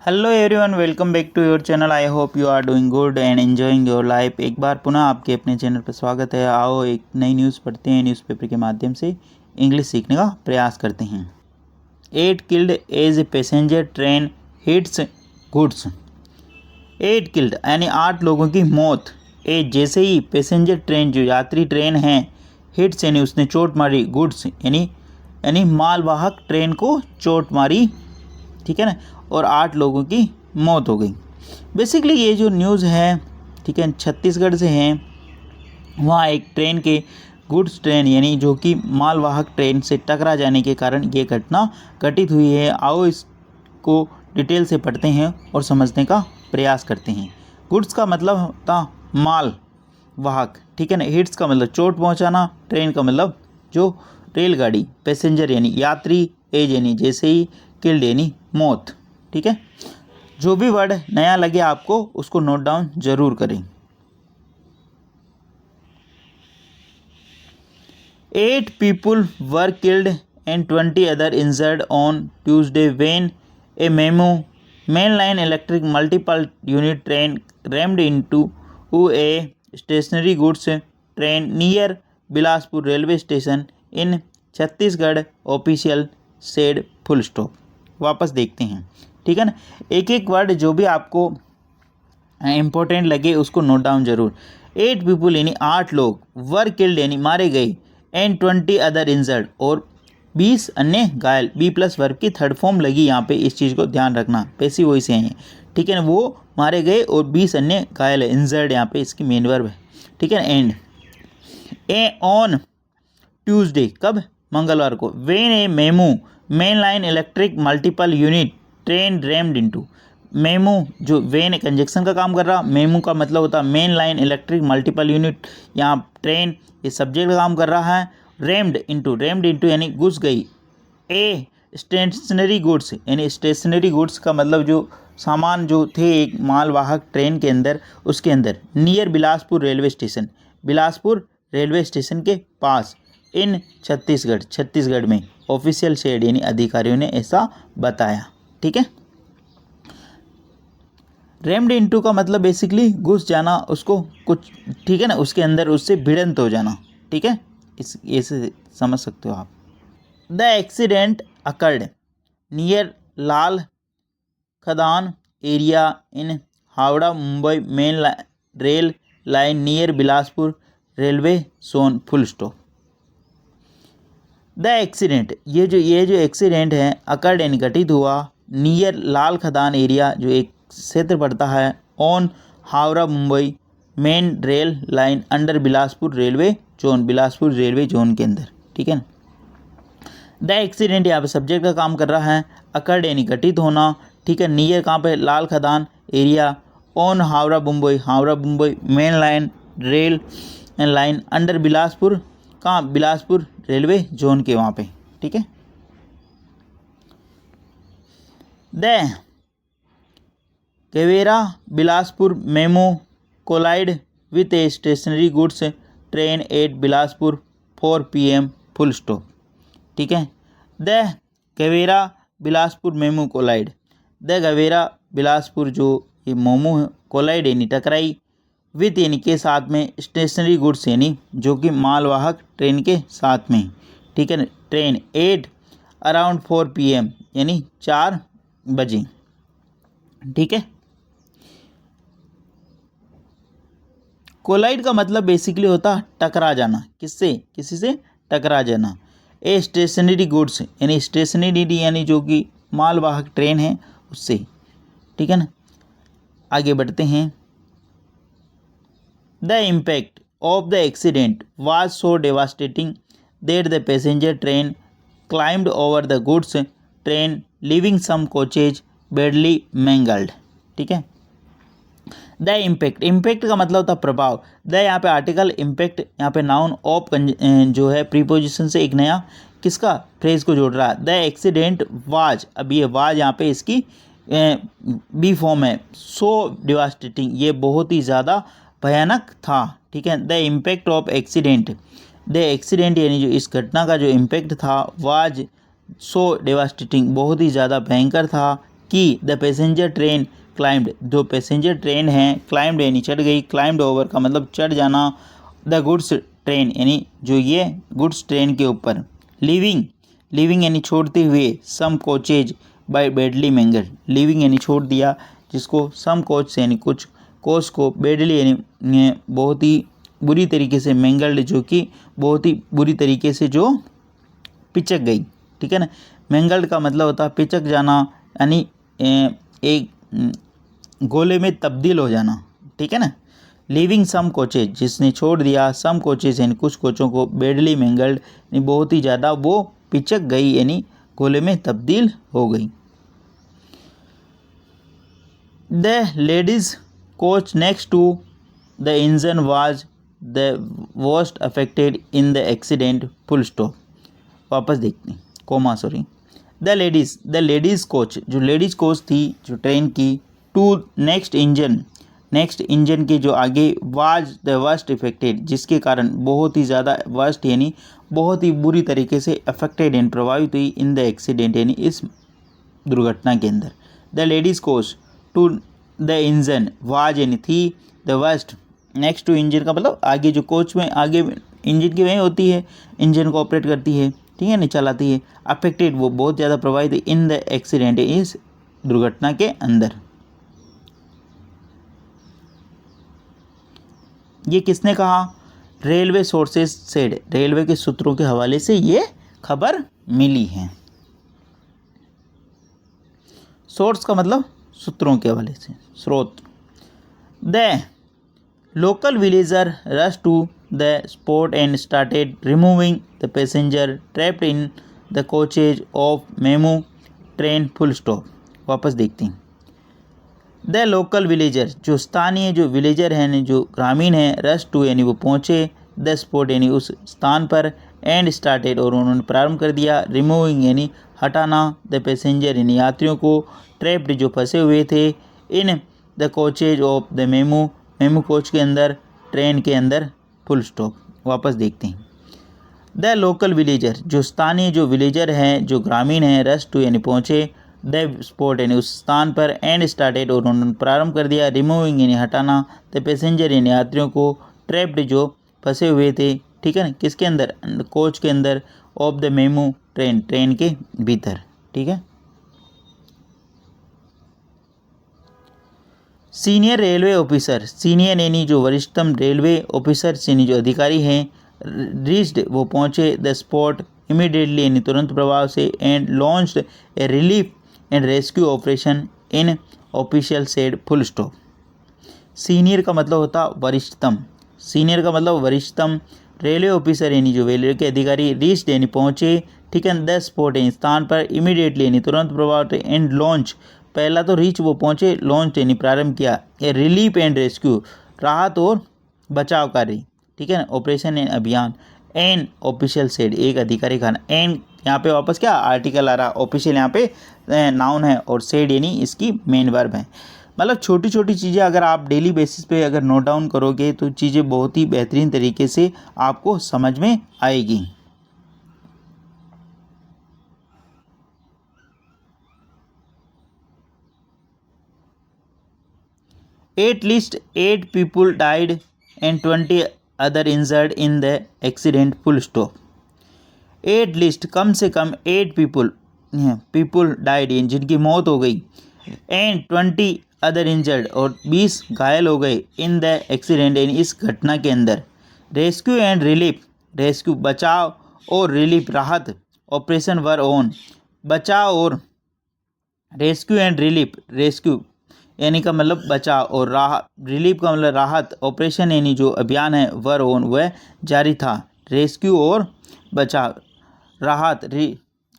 Hello everyone, welcome back to your channel. I hope you are doing good and enjoying your life. एक बार पुनः आपके अपने channel पर स्वागत है। आओ एक नई न्यूज़ पढ़ते हैं, न्यूज़पेपर के माध्यम से इंग्लिश सीखने का प्रयास करते हैं। 8 killed as a passenger train hits goods. 8 killed यानी 8 लोगों की मौत। एज जैसे ही पैसेंजर ट्रेन जो यात्री ट्रेन है, हिट्स यानी उसने चोट मारी, गुड्स यानी मालवाहक ट्रेन को चोट मारी, ठीक है ना, और 8 लोगों की मौत हो गई। बेसिकली ये जो न्यूज़ है, ठीक है, छत्तीसगढ़ से है। वहाँ एक ट्रेन के गुड्स ट्रेन यानी जो कि मालवाहक ट्रेन से टकरा जाने के कारण ये घटना घटित हुई है। आओ इसको डिटेल से पढ़ते हैं और समझने का प्रयास करते हैं। गुड्स का मतलब होता माल वाहक, ठीक है ना। हिट्स का मतलब चोट पहुँचाना, ट्रेन का मतलब जो रेलगाड़ी, पैसेंजर यानी यात्री, एज यानी जैसे ही, किल्ड यानी मौत, ठीक है। जो भी वर्ड नया लगे आपको उसको नोट डाउन जरूर करें। 8 people were killed and 20 other injured on Tuesday when a MEMU mainline electric multiple unit train rammed into a stationary goods train near Bilaspur railway station in Chhattisgarh, official said full stop. वापस देखते हैं, ठीक है ना। एक एक word जो भी आपको इम्पोर्टेंट लगे उसको नोट डाउन जरूर। 8 पीपुल यानी 8 लोग, वर किल्ड यानी मारे गए, एंड 20 अदर इंजर्ड और 20 अन्य घायल। बी प्लस वर्ब की थर्ड फॉर्म लगी यहाँ पे, इस चीज़ को ध्यान रखना, पैसिव वॉइस है, ठीक है ना। वो मारे गए और 20 अन्य घायल है, इंजर्ड यहाँ पे इसकी मेन वर्ब है, ठीक है ना। एंड ए ऑन ट्यूसडे, कब, मंगलवार को, when a MEMU main line electric multiple unit train rumped into. MEMU जो वेन कंजक्शन का काम कर रहा, मेमू का मतलब होता है main line electric multiple unit, यहाँ ट्रेन ये सब्जेक्ट का काम कर रहा है। रैम्ड इनटू यानी घुस गई। ए स्टेशनरी गुड्स यानी स्टेशनरी गुड्स का मतलब जो सामान जो थे एक मालवाहक ट्रेन के अंदर, उसके अंदर। Near Bilaspur railway station, Bilaspur railway station के पास। इन छत्तीसगढ़ में। ऑफिशियल शेड यानी अधिकारियों ने ऐसा बताया, ठीक है। रेम्ड इनटू का मतलब बेसिकली घुस जाना, उसको कुछ, ठीक है ना, उसके अंदर उससे भिड़ंत हो जाना, ठीक है। इस ऐसे समझ सकते हो आप। The accident occurred near Lal Khadan area in Howrah Mumbai main rail line near Bilaspur railway zone full stop. The accident ये जो एक्सीडेंट है, अकर्ड यानी घटित हुआ, नियर लाल खदान एरिया जो एक क्षेत्र पड़ता है, on Howrah Mumbai main rail line under Bilaspur railway zone, Bilaspur railway zone के अंदर, ठीक है ना। द एक्सीडेंट यहाँ पे सब्जेक्ट का काम कर रहा है, अकर्ड यानी घटित होना, ठीक है। नियर कहाँ पे, Lal Khadan area, on Howrah Mumbai main line rail line under Bilaspur, कहाँ, बिलासपुर रेलवे जोन के वहाँ पे, ठीक है। The Gevra Bilaspur MEMU collide with a stationary goods train at Bilaspur 4 PM full stop, ठीक है। The Gevra Bilaspur MEMU collide, the Gevra Bilaspur जो ये मोमो है, कोलाइड यानी टकराई, विथ यानी के साथ में, स्टेशनरी गुड्स यानी जो कि मालवाहक ट्रेन के साथ में, ठीक है ना। ट्रेन 8 अराउंड 4 PM यानी 4 बजे, ठीक है। कोलाइड का मतलब बेसिकली होता टकरा जाना, किससे, किसी से टकरा जाना। ए स्टेशनरी गुड्स यानी स्टेशनरी यानी जो कि मालवाहक ट्रेन है उससे, ठीक है ना। आगे बढ़ते हैं। The impact of the accident was so devastating that the passenger train climbed over the goods train leaving some coaches badly mangled, ठीक है। द इम्पैक्ट का मतलब होता प्रभाव। द यहाँ पे आर्टिकल, इम्पैक्ट यहाँ पे नाउन, ऑफ जो है प्रीपोजिशन से एक नया किसका फ्रेज को जोड़ रहा है। द एक्सीडेंट वाज, अब ये वाज यहाँ पे इसकी बी फॉर्म है। सो डिवास्टेटिंग, ये बहुत ही ज़्यादा भयानक था, ठीक है। The impact of accident, the accident यानी जो इस घटना का जो इम्पैक्ट था, वाज सो डिवास्टेटिंग, बहुत ही ज़्यादा भयंकर था, कि द पैसेंजर ट्रेन क्लाइंब्ड, जो पैसेंजर ट्रेन है क्लाइंब्ड यानी चढ़ गई, क्लाइंब्ड ओवर का मतलब चढ़ जाना, द गुड्स ट्रेन यानी जो ये गुड्स ट्रेन के ऊपर, लीविंग यानी छोड़ते हुए, some coaches by badly mangled, leaving यानी छोड़ दिया जिसको, सम कोच यानी कुछ कोच को, बैडली यानी बहुत ही बुरी तरीके से, मैंगल्ड जो कि बहुत ही बुरी तरीके से जो पिचक गई, ठीक है ना। मैंगल्ड का मतलब होता है पिचक जाना, यानी एक गोले में तब्दील हो जाना, ठीक है ना। लीविंग सम कोचेज, जिसने छोड़ दिया, सम कोचेज यानी कुछ कोचों को, बैडली मैंगल्ड यानी बहुत ही ज़्यादा वो पिचक गई यानी गोले में तब्दील हो गई। The ladies coach next to the engine was the worst affected in the accident, full stop. वापस देखते हैं, comma sorry. The ladies coach, जो लेडीज़ कोच थी जो ट्रेन की, टू नेक्स्ट इंजन के जो आगे, वाज द वर्स्ट इफेक्टेड, जिसके कारण बहुत ही ज़्यादा वर्स्ट यानी बहुत ही बुरी तरीके से अफेक्टेड यानी प्रभावित हुई, इन द एक्सीडेंट यानी इस दुर्घटना के अंदर। The ladies coach to the engine, was यानी थी, the worst next to engine का मतलब आगे जो कोच में आगे इंजन की वही होती है, इंजन को ऑपरेट करती है, ठीक है, नहीं चलाती है, अफेक्टेड वो बहुत ज़्यादा प्रभावित है, इन द एक्सीडेंट इस दुर्घटना के अंदर। ये किसने कहा? रेलवे सोर्सेज सेड, रेलवे के सूत्रों के हवाले से ये खबर मिली है। सोर्स का मतलब सूत्रों के हवाले से, स्रोत। The local villager rush to the spot and started removing the passenger trapped in the coaches of MEMU train, full stop. वापस देखते हैं। द लोकल विलेजर, जो स्थानीय जो विलेजर हैं, जो ग्रामीण हैं, रश टू यानी वो पहुँचे, द स्पॉट यानी उस स्थान पर, एंड स्टार्टेड और उन्होंने प्रारंभ कर दिया, रिमूविंग यानी हटाना, द पैसेंजर यानी यात्रियों को, ट्रैप्ड जो फंसे हुए थे, इन the coaches of the MEMU coach के अंदर, ट्रेन के अंदर, फुल स्टॉप। वापस देखते हैं। द लोकल विलेजर, जो स्थानीय जो विलेजर हैं, जो ग्रामीण हैं, रश टू यानी पहुँचे, द स्पॉट यानी उस स्थान पर, एंड स्टार्टेड और उन्होंने प्रारंभ कर दिया, रिमूविंग यानी हटाना, द पैसेंजर यानी यात्रियों को, ट्रैप्ड जो फंसे हुए थे, ठीक है ना, किसके अंदर? कोच के अंदर, ऑफ द मेमू ट्रेन के भीतर, ठीक है। सीनियर रेलवे ऑफिसर, सीनियर यानी जो वरिष्ठतम रेलवे ऑफिसर यानी जो अधिकारी हैं, रीच्ड वो पहुँचे, द स्पॉट इमीडिएटली यानी तुरंत प्रभाव से, and launched A relief and rescue operation in official said, full stop. Senior का मतलब होता वरिष्ठतम, सीनियर का मतलब वरिष्ठतम रेलवे ऑफिसर यानी जो रेलवे के अधिकारी, रीच्ड यानी पहुँचे, ठीक है, द स्पॉट यानी स्थान पर, इमीडिएटली यानी तुरंत प्रभाव से, एंड लॉन्च, पहला तो रीच वो पहुँचे, लॉन्च यानी प्रारंभ किया, ए रिलीफ एंड रेस्क्यू, राहत और बचाव कार्य, ठीक है ना, ऑपरेशन एंड अभियान, एन ऑफिशियल सेड, एक अधिकारी का, एन यहाँ पे वापस क्या आर्टिकल आ रहा, ऑफिशियल यहाँ पे नाउन है, और सेड यानी इसकी मेन वर्ब है। मतलब छोटी छोटी चीज़ें अगर आप डेली बेसिस पे अगर नोट डाउन करोगे तो चीज़ें बहुत ही बेहतरीन तरीके से आपको समझ में आएगी। At least 8 people died and 20 other injured in the accident, full stop. At least कम से कम 8 people died जिनकी मौत हो गई, and 20 other injured और 20 घायल हो गए, in the accident इन इस घटना के अंदर। रेस्क्यू एंड रिलीफ, रेस्क्यू बचाव और रिलीफ राहत, ऑपरेशन वर ऑन, बचाव और रेस्क्यू एंड रिलीफ, रेस्क्यू यानी का मतलब बचाव और राहत, रिलीफ का मतलब राहत, ऑपरेशन यानी जो अभियान है, वर ऑन वह जारी था, रेस्क्यू और बचाव, राहत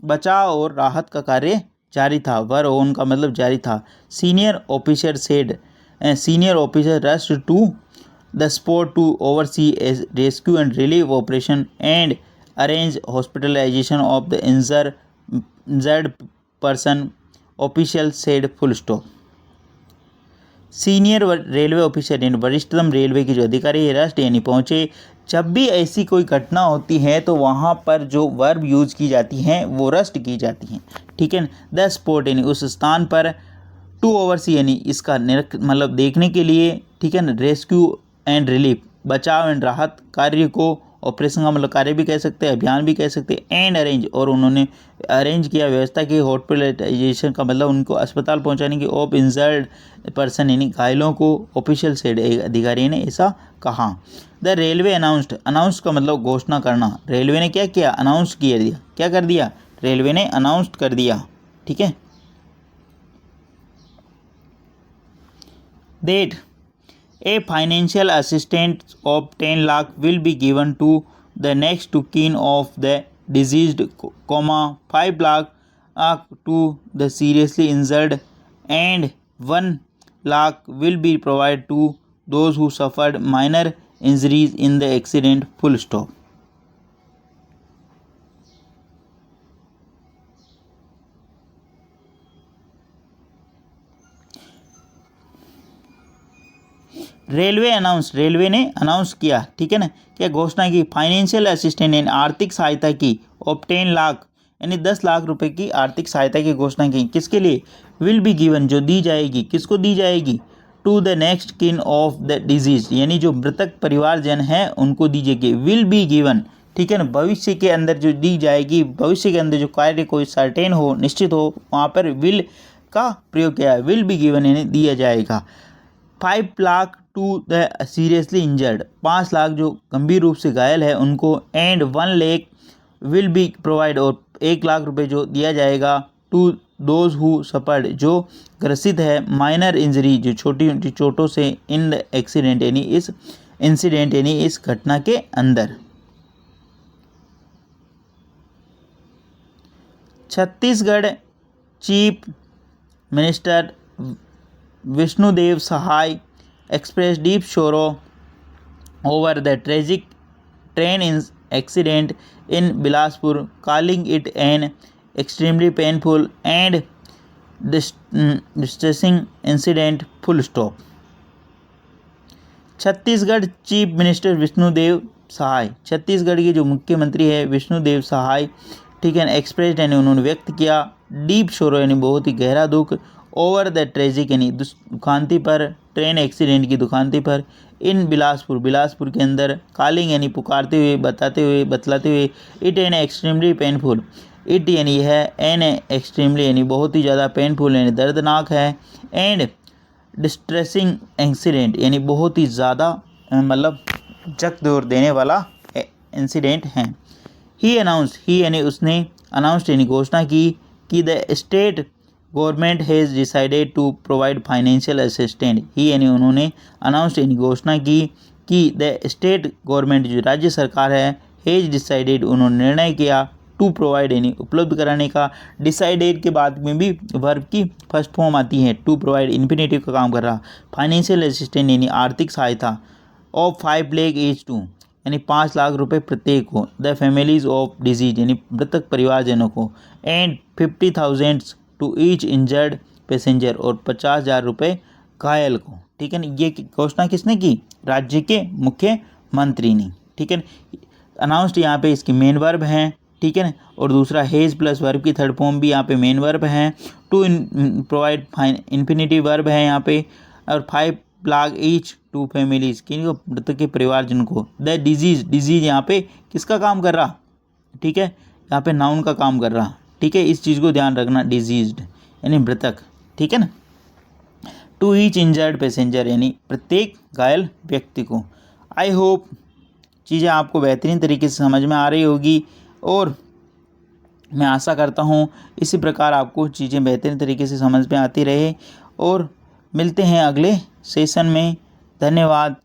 बचाव और राहत का कार्य जारी था, वर ऑन का मतलब जारी था। Senior officer said, senior officer rush to the spot to oversee rescue and relief operation and arrange hospitalisation of the injured person, official said, full stop. Senior railway officer यानी वरिष्ठतम railway के जो अधिकारी है, रस्ट यानी पहुँचे, जब भी ऐसी कोई घटना होती है तो वहाँ पर जो वर्ब यूज की जाती हैं वो रस्ट की जाती हैं, ठीक है। द स्पॉट यानी उस स्थान पर, टू ओवरसी यानी इसका मतलब देखने के लिए, ठीक है ना। रेस्क्यू एंड रिलीफ बचाव एंड राहत कार्य को, ऑपरेशन का मतलब कार्य भी कह सकते हैं, अभियान भी कह सकते हैं। एंड अरेंज और उन्होंने अरेंज किया, व्यवस्था की। हॉस्पिटलाइजेशन का मतलब उनको अस्पताल पहुंचाने की। ऑफ इंजर्ड पर्सन यानी घायलों को, ऑफिशियल से एक अधिकारी ने ऐसा कहा। द रेलवे अनाउंस्ड, अनाउंस का मतलब घोषणा करना। रेलवे ने क्या किया, अनाउंस किया दिया, क्या कर दिया, रेलवे ने अनाउंस कर दिया, ठीक है। That a financial assistance of 10 lakh will be given to the next of kin of the deceased, 5 lakh to the seriously injured and 1 lakh will be provided to those who suffered minor injuries in the accident, full stop। Railway announce, railway ने announce किया, ठीक है ना, क्या घोषणा की। Financial assistant यानी आर्थिक सहायता की। ऑफ 10 लाख यानी 10 लाख रुपए की आर्थिक सहायता की घोषणा की। किसके लिए, विल बी गिवन जो दी जाएगी, किसको दी जाएगी, टू द नेक्स्ट किन ऑफ द डिजीज यानी जो मृतक परिवारजन हैं उनको दी जाएगी। विल बी गिवन, ठीक है ना, भविष्य के अंदर जो दी जाएगी, भविष्य के अंदर जो कार्य कोई सर्टेन हो, निश्चित हो, वहाँ पर विल का प्रयोग किया है। विल बी गिवन यानी दिया जाएगा। 5 lakh to the seriously injured, 5 lakh जो गंभीर रूप से घायल है उनको। And 1 lakh will be provide और 1 लाख रुपए जो दिया जाएगा टू दोज हु सफर्ड जो ग्रसित है, माइनर इंजरी जो छोटी छोटी चोटों से, इन द एक्सीडेंट यानी इस इंसिडेंट यानी इस घटना के अंदर। Chhattisgarh chief minister Vishnudeo Sahay expressed deep sorrow over the tragic train accident in Bilaspur, calling it an extremely painful and distressing incident, full stop। Chhattisgarh chief minister Vishnudeo Sai, Chhattisgarh के जो मुख्यमंत्री है विष्णुदेव सहाय, ठीक है, एक्सप्रेस यानी उन्होंने व्यक्त किया, डीप शोरो यानी बहुत ही गहरा दुख, ओवर द ट्रेजिक यानी दुखांति पर, ट्रेन एक्सीडेंट की दुखांति पर, इन बिलासपुर, बिलासपुर के अंदर, कॉलिंग यानी पुकारते हुए, बताते हुए, बतलाते हुए, it an extremely painful, it यानी है, एन एक्सट्रीमली यानी बहुत ही ज़्यादा, पेनफुल यानी दर्दनाक है, एंड डिस्ट्रेसिंग एक्सीडेंट यानी बहुत ही ज़्यादा मतलब जख्म देने वाला इंसिडेंट है। ही अनाउंस, ही यानी उसने, अनाउंस्ड यानी घोषणा की कि the state government has decided to provide financial assistant, ही यानी उन्होंने अनाउंस यानी घोषणा की कि द स्टेट गवर्नमेंट जो राज्य सरकार है, हैज़ डिसाइडेड उन्होंने निर्णय किया, टू प्रोवाइड यानी उपलब्ध कराने का। डिसाइडेड के बाद में भी वर्ब की फर्स्ट फॉर्म आती है, टू प्रोवाइड इन्फिनेटिव का काम कर रहा। फाइनेंशियल असिस्टेंट यानी आर्थिक सहायता, ऑफ 5 लाख ईच टू यानी 5 लाख रुपए प्रत्येक को, द फैमिलीज ऑफ डिजीज यानी मृतक परिवारजनों को, and 50,000 to each injured passenger और 50,000 रुपये घायल को, ठीक है ना। ये घोषणा किसने की, राज्य के मुख्यमंत्री ने, ठीक है ना। अनाउंस्ड यहाँ पे इसकी मेन वर्ब है, ठीक है ना, और दूसरा हेज प्लस वर्ब की थर्ड फॉर्म भी यहाँ पे मेन वर्ब है। टू प्रोवाइड इन्फिनिटिव वर्ब है यहाँ पे, और 5 लाख ईच टू फैमिलीज किनको, मृतक के परिवारजन को। द डिजीज, डिजीज यहाँ पे किसका काम कर रहा, ठीक है, यहाँ पे नाउन का काम कर रहा, ठीक है, इस चीज़ को ध्यान रखना, डिजीज्ड यानी मृतक, ठीक है ना। टू ईच इंजर्ड पैसेंजर यानी प्रत्येक घायल व्यक्ति को। आई होप चीज़ें आपको बेहतरीन तरीके से समझ में आ रही होगी, और मैं आशा करता हूँ इसी प्रकार आपको चीज़ें बेहतरीन तरीके से समझ में आती रहे, और मिलते हैं अगले सेशन में। धन्यवाद।